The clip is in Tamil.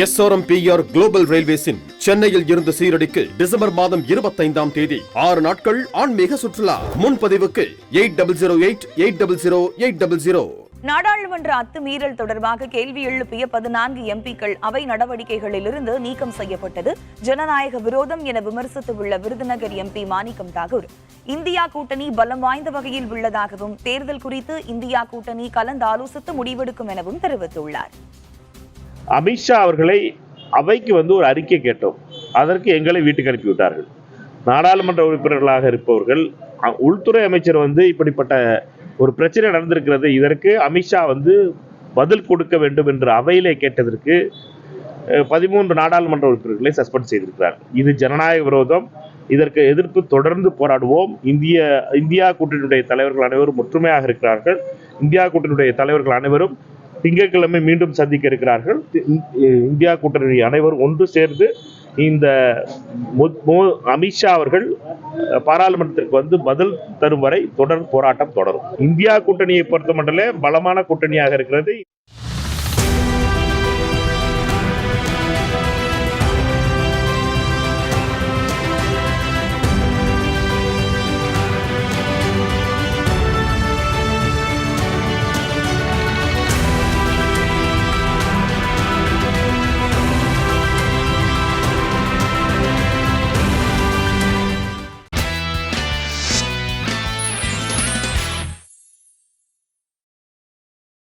SRMPR குளோபல் ரயில்வேஸின் சென்னையில் இருந்து சீரடிக்கு டிசம்பர் மாதம் 25ஆம் தேதி 6 நாட்கள் ஆன்மீக சுற்றுலா. முன்பதிவுக்கு 8008000800. நாடாளுமன்ற அத்துமீறல் தொடர்பாக கேள்வி எழுப்பிய 14 எம்பிக்கள் அவை நடவடிக்கைகளிலிருந்து நீக்கம் செய்யப்பட்டது ஜனநாயக விரோதம் என விமர்சித்துள்ள விருதுநகர் எம்பி மாணிக்கம் தாகூர், இந்தியா கூட்டணி பலம் வாய்ந்த வகையில் உள்ளதாகவும் தேர்தல் குறித்து இந்தியா கூட்டணி கலந்தாலோசித்து முடிவெடுக்கும் எனவும் தெரிவித்துள்ளார். அமித்ஷா அவர்களை அவைக்கு ஒரு அறிக்கை கேட்டோம், அதற்கு எங்களை வீட்டுக்கு அனுப்பிவிட்டார்கள். நாடாளுமன்ற உறுப்பினர்களாக இருப்பவர்கள், உள்துறை அமைச்சர் இப்படிப்பட்ட ஒரு பிரச்சனை நடந்திருக்கிறது, இதற்கு அமித்ஷா பதில் கொடுக்க வேண்டும் என்று அவையிலே கேட்டதற்கு 13 நாடாளுமன்ற உறுப்பினர்களை சஸ்பெண்ட் செய்திருக்கிறார். இது ஜனநாயக விரோதம். இதற்கு எதிர்ப்பு தொடர்ந்து போராடுவோம். இந்தியா கூட்டணியுடைய தலைவர்கள் அனைவரும் ஒற்றுமையாக இருக்கிறார்கள். இந்தியா கூட்டணியுடைய தலைவர்கள் அனைவரும் திங்கட்கிழமை மீண்டும் சந்திக்க இருக்கிறார்கள். இந்தியா கூட்டணி அனைவரும் ஒன்று சேர்ந்து இந்த அமித்ஷா அவர்கள் பாராளுமன்றத்திற்கு பதில் தரும் வரை தொடர் போராட்டம் தொடரும். இந்தியா கூட்டணியை பொறுத்த மட்டும் பலமான கூட்டணியாக இருக்கிறது.